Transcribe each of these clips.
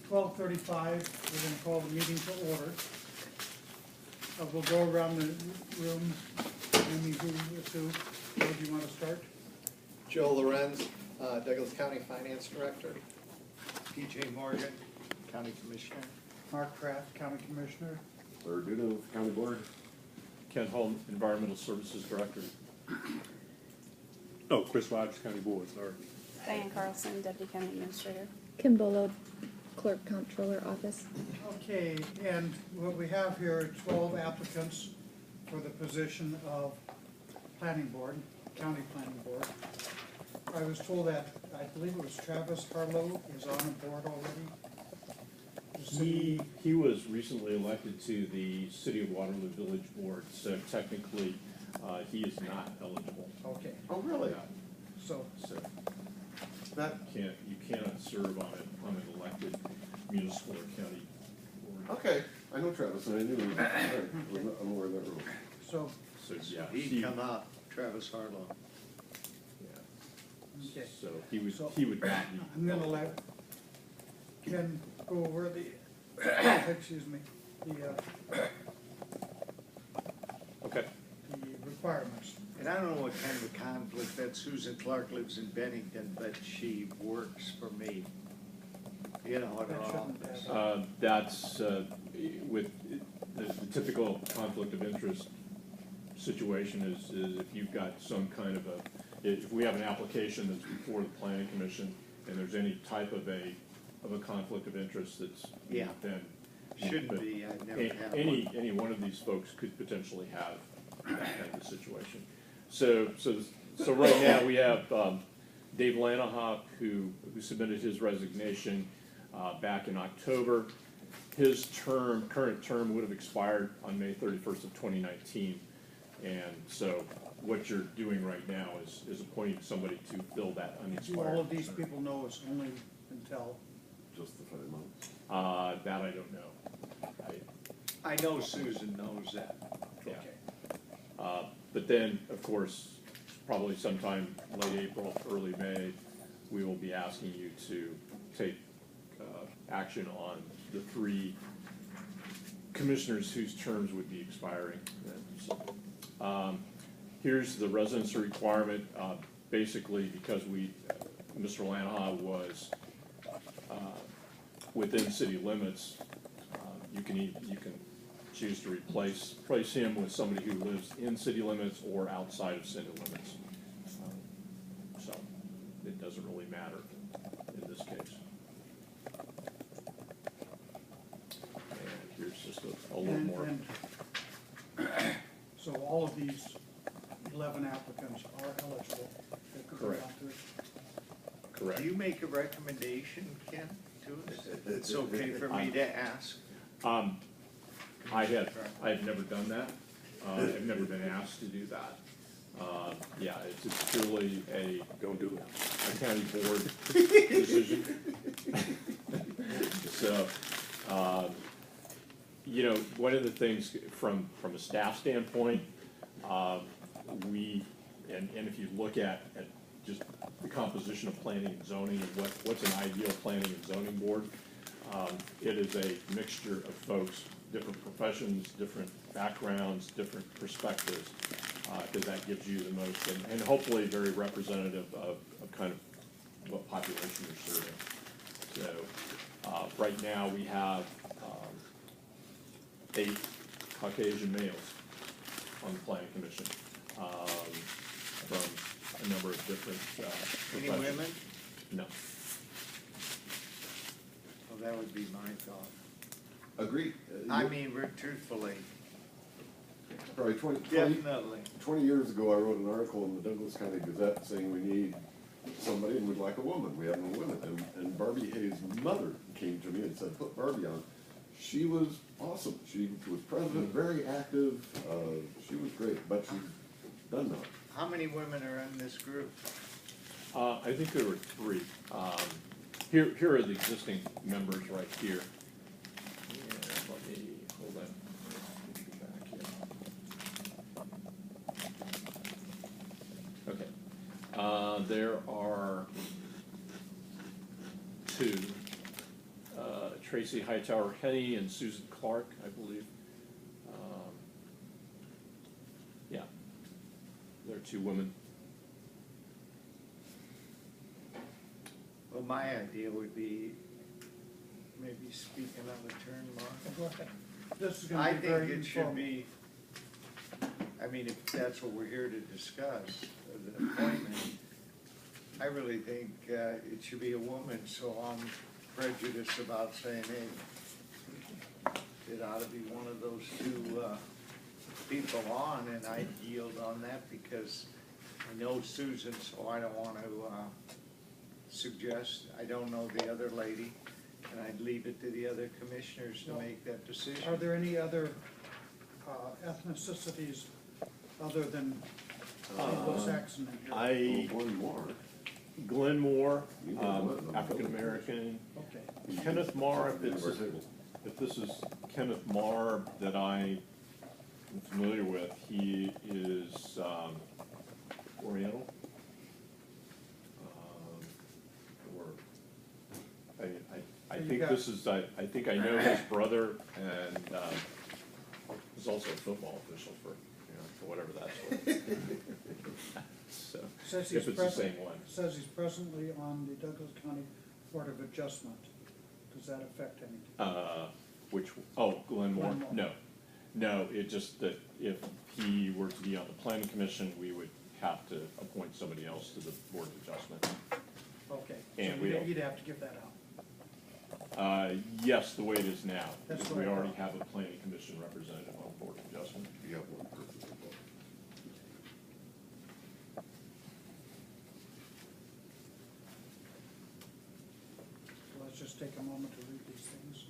12:35, we're going to call the meeting to order. We'll go around the room. Amy, who, where do you want to start? Joe Lorenz, Douglas County Finance Director. PJ Morgan, County Commissioner. Mark Kraft, County Commissioner. Larry Dudo, County Board. Ken Holm, Environmental Services Director. Oh, Chris Rogers, County Board, sorry. Diane Carlson, Deputy County Administrator. Kim Bolo, Clerk Comptroller Office. Okay, and what we have here are 12 applicants for the position of Planning Board, County Planning Board. I was told that, I believe it was Travis Harlow is on the board already. He was recently elected to the City of Waterloo Village Board, so technically he is not eligible. Okay, Oh, really? so, So That, you cannot serve on an elected municipal or county board. Okay, I know Travis, and I knew him. I'm aware of that rule. so, So yeah, He'd come up, Travis Harlow. yeah. okay. So he would So- not be. I'm gonna let Ken go over the, excuse me, the Okay. requirements. And I don't know what kind of a conflict that Susan Clark lives in Bennington, but she works for me. You know, at That our shouldn't office. That's with the typical conflict of interest situation is if you've got some kind of if we have an application that's before the Planning Commission and there's any type of a conflict of interest that's, Yeah. then. Shouldn't but be, I've never had Any one. one of these folks could potentially have that kind of situation. So right now we have Dave Lanahoff who submitted his resignation back in October. His current term would have expired on May 31st of 2019. And so what you're doing right now is appointing somebody to fill that Do unexpired. all of these term. people know it's only until, Just the 5 months. That I don't know. I know Susan knows that. Yeah. okay. But then, of course, probably sometime late April, early May, we will be asking you to take action on the 3 commissioners whose terms would be expiring. So, here's the residency requirement. Basically, because Mr. Lanaha was within city limits, you can choose to replace him with somebody who lives in city limits or outside of city limits. So it doesn't really matter in this case. And here's just a little more. So all of these 11 applicants are eligible. They could go Correct. out there. Correct. Do you make a recommendation, Ken, to us? It's okay for me to ask. I have never done that. I've never been asked to do that. Yeah, it's purely a Don't do it. county board decision. So, one of the things from a staff standpoint, and if you look at just the composition of planning and zoning and what's an ideal planning and zoning board, it is a mixture of folks, different professions, different backgrounds, different perspectives, because that gives you the most, and hopefully very representative of kind of what population you're serving. So right now we have 8 Caucasian males on the Planning Commission from a number of different Any professions. women? No. Well, that would be my thought. Agreed. I mean, truthfully, Probably 20 definitely. 20 years ago, I wrote an article in the Douglas County Gazette saying we need somebody and we'd like a woman. We have no women. And Barbie Hayes' mother came to me and said, put Barbie on. She was awesome. She was president, very active. She was great, but she's done now. How many women are in this group? I think there were 3. Here are the existing members right here. And let me hold on. Back here. Okay. There are 2. Tracy Hightower Henny and Susan Clark, I believe. Yeah, they're two women. Well, my idea would be, maybe speaking out of turn, Mark. Go ahead. This is I gonna be think very it should informal. be, I mean, if that's what we're here to discuss, the appointment, I really think it should be a woman, so I'm prejudiced about saying, hey, it ought to be one of those two people on, and I'd yield on that because I know Susan, so I don't want to suggest, I don't know the other lady, and I'd leave it to the other commissioners to No. make that decision. Are there any other ethnicities other than Anglo-Saxon in here? One more. Glenn Moore, You know what? African American. Okay. Kenneth Marr, End of our table. if this is Kenneth Marr that I am familiar with, he is Oriental. Or, I So you think got- this is, I think I know his brother, and he's also a football official for, for whatever that's worth. So, Says if he's it's the present, same one. says he's presently on the Douglas County Board of Adjustment. Does that affect anything? Glenn Moore? Glenn Moore. No. No, it just that if he were to be on the planning commission, we would have to appoint somebody else to the board of adjustment. Okay, And so we don't- you'd have to give that out. Yes, the way it is now, That's because what we I already thought. have a planning commission representative on board of adjustment. You have one person. So let's just take a moment to read these things.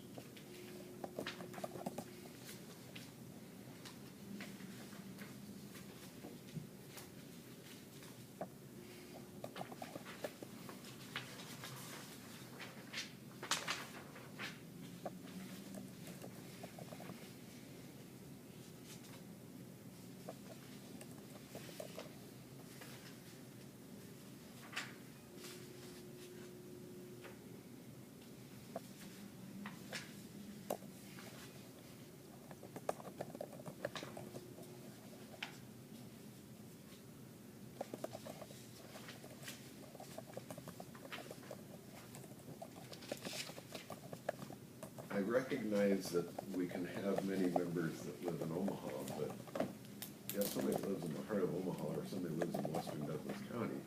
I recognize that we can have many members that live in Omaha, but if somebody lives in the heart of Omaha or somebody lives in western Douglas County,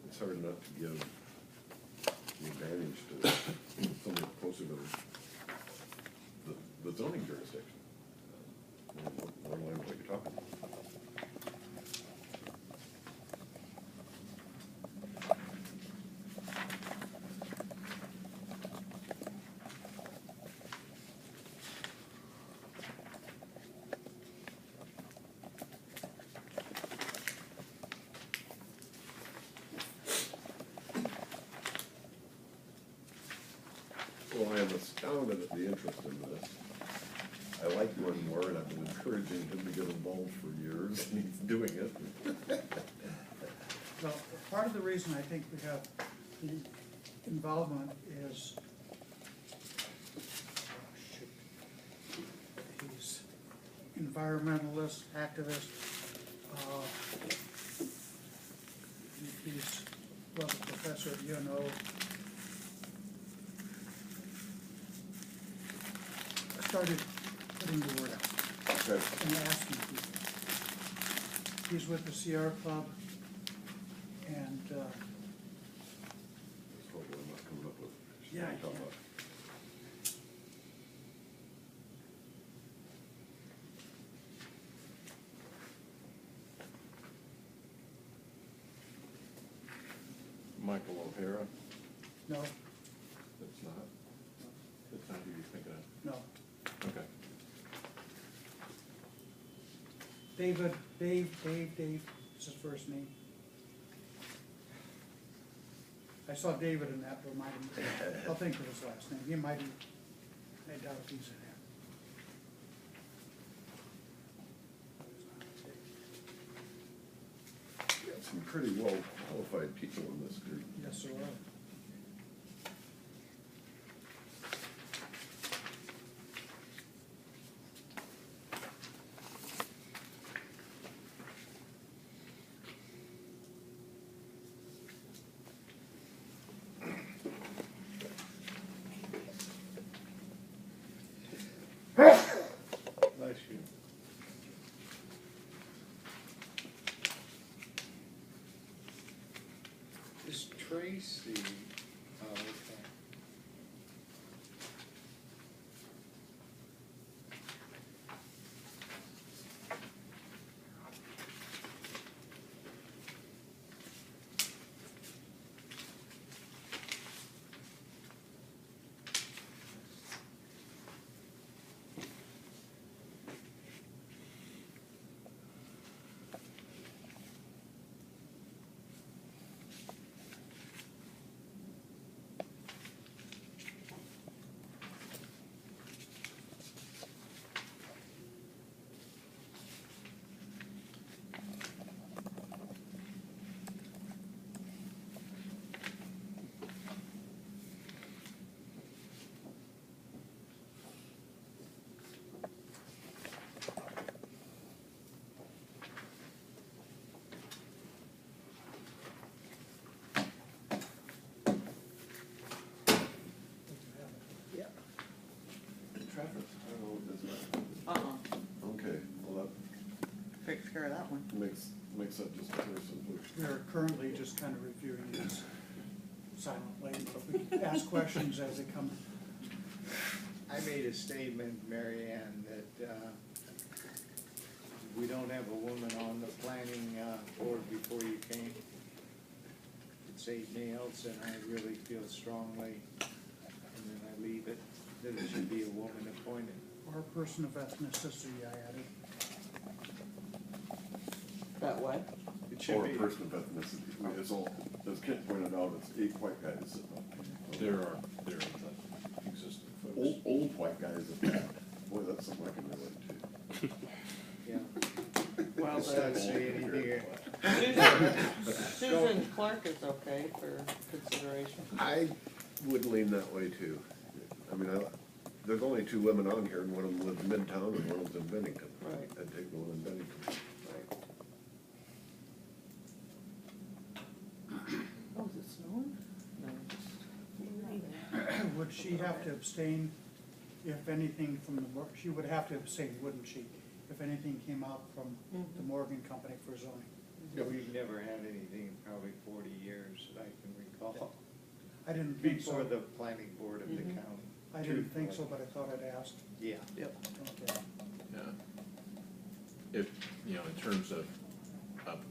it's hard enough to give the advantage to somebody closer to the zoning jurisdiction. More line what you're talking about. Well, I am astounded at the interest in this. I like Glenn Moore, and I've been encouraging him to get involved for years, and he's doing it. Well, part of the reason I think we have the involvement is, he's environmentalist, activist, he's, well, a professor at UNO. I started putting the word out Okay. and asking people. He's with the Sierra Club, and That's what I'm not coming up with. Yeah, I Talk can't. about. Michael O'Hara, no, that's not who you're thinking of. no. Okay. Dave is his first name. I saw David in that, but I'll think of his last name. He might, I doubt if he's in there. We have some pretty well qualified people in this group. Yes, sir. Tracy, oh, okay. Traffic, I don't know what this is. Okay, well, Takes care of that one. that makes that just clear simply. We're currently just kind of reviewing these silently, but we ask questions as they come. I made a statement, Mary Ann, that we don't have a woman on the planning board before you came. It's 8 males, and I really feel strongly, and then I leave it, that it should be a woman appointed. Or a person of ethnicity, I added. That what? It should Or a be. person of ethnicity. I mean, it's all, as Kent pointed out, it's 8 white guys sitting up. There are the existing folks. Old white guys at that. Boy, that's something I can relate to. Yeah. Well, It's not saying anything here. Susan Clark is okay for consideration. I would lean that way too. I mean, there's only 2 women on here, and one of them lives in Midtown and one of them's in Bennington. Right. I'd take the one in Bennington. Oh, is it snowing? No. Would she have to abstain if anything from the, she would have to abstain, wouldn't she? If anything came out from the Morgan Company for zoning. Yeah, we've never had anything in probably 40 years that I can recall. I didn't think Before so. the planning board of the county. I didn't think so, but I thought I'd ask. Yeah. Yep. Okay. Yeah. If, you know, in terms of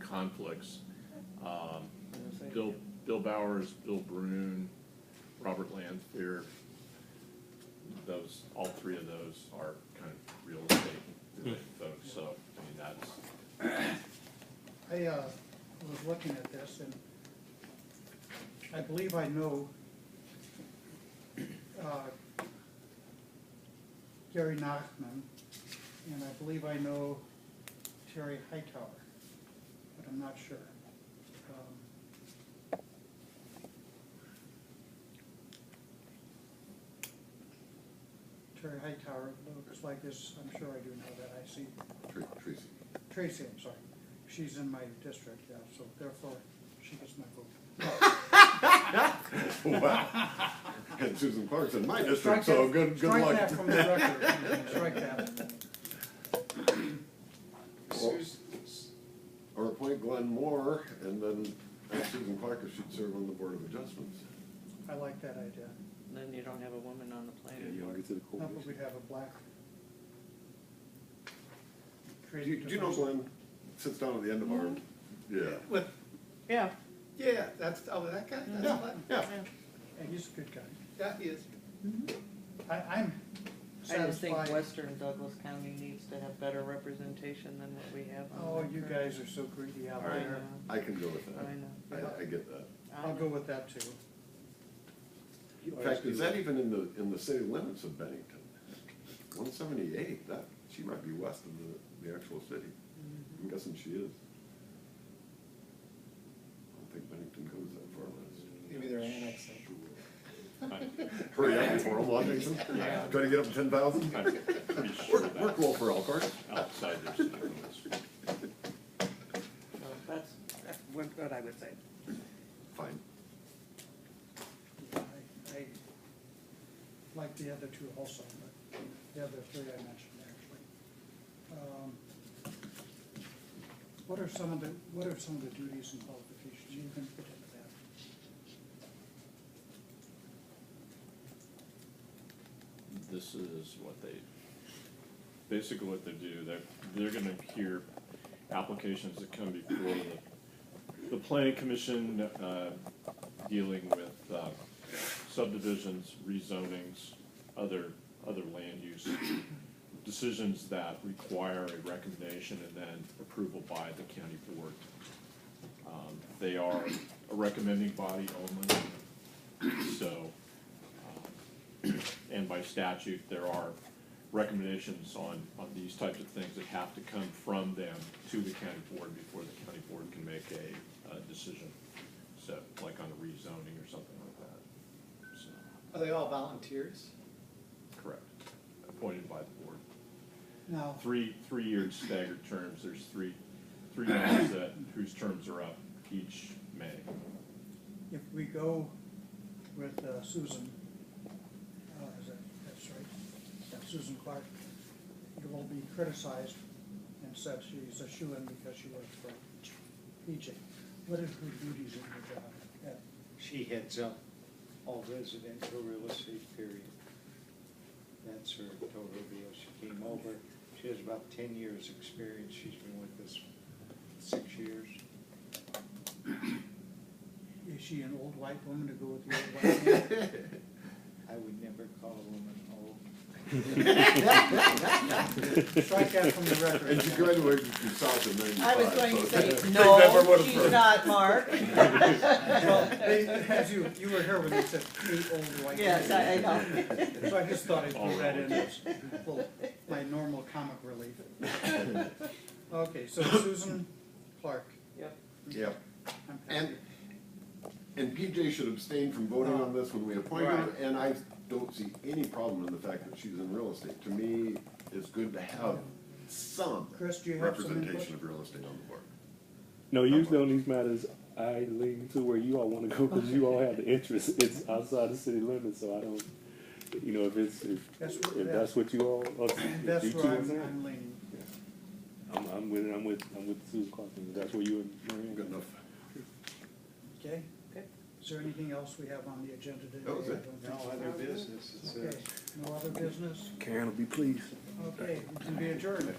conflicts, Bill Bowers, Bill Brune, Robert Lanfear, those, all 3 of those are kind of real estate related folks, so, I mean, that's, I was looking at this, and I believe I know Gary Nachman, and I believe I know Terry Hightower, but I'm not sure. Terry Hightower looks like this, I'm sure I do know that, I see Tracy. Tracy, I'm sorry. She's in my district, yeah, so therefore, she gets my vote. Wow. And Susan Clark's in my Strike district, so that- good Strike luck. that from the record, strike that. Or appoint Glenn Moore, and then ask Susan Clark if she'd serve on the Board of Adjustments. I like that idea. Then you don't have a woman on the Yeah, planning you don't board. get to the How about coalition. we'd have a black. Do you know Glenn sits down at the end of our, yeah. With, Yeah. yeah, that's, oh, that guy, that's Yeah, fun. yeah. Yeah, he's a good guy. Yeah, he is. I'm I just think satisfied. western Douglas County needs to have better representation than what we have on. Oh, the you current- guys are so greedy out All right, there. I can go with that. I know. I get that. I'll go with that too. In fact, is that even in the city limits of Bennington? 178, that, she might be west of the actual city. I'm guessing she is. I don't think Bennington goes that far west. Maybe they're annexing. Hurry up before I'm watching. Yeah. Try to get up to 10,000. I'm pretty sure We're that's cool for Elkhart. outside their city limits. So that's what I would say. Fine. I like the other 2 also, but the other 3 I mentioned actually. What are some of the duties and qualifications you can put into that? this is what basically what they do, they're gonna hear applications that come before the planning commission, dealing with, subdivisions, rezonings, other land use decisions that require a recommendation and then approval by the county board. They are a recommending body only, so, and by statute, there are recommendations on these types of things that have to come from them to the county board before the county board can make a decision. So, like on a rezoning or something like that. So, Are they all volunteers? correct, appointed by the board. Now, 3-year staggered terms, there's three members whose terms are up each May. if we go with Susan, that's right, yeah, Susan Clark, you will be criticized and said she's a shoo-in because she works for PJ. What are her duties in her job? She heads up all residential real estate, period. That's her total deal. She came over, she has about 10 years' experience. She's been with us 6 years. Is she an old white woman to go with the old white man? I would never call a woman old. Strike that from the record. And she graduated from South in '95. I was going to so say, they never no, would've she's heard. not, Mark. Well, as you were here when they said 8 old white women. Yes, I know. So I just thought I'd throw that in as my normal comic relief. Okay, so Susan Clark. Yep. Yep. I'm And, happy. and PJ should abstain from voting on this when we appoint her, Right. and I don't see any problem in the fact that she's in real estate. To me, it's good to have some Chris, do you have some representation input? of real estate on the board. No, usually on these matters, I lean to where you all wanna go, cause you all have the interest, it's outside the city limits, so I don't, you know, if that's what you all, That's if you where two are saying, I'm leaning. I'm with Susan Clarkson, that's where you and Maria. Good enough. Okay? Okay. Is there anything else we have on the agenda today? That was it. I don't think No so. other business, it Okay, says. no other business? Karen will be pleased. Okay, we can be adjourned.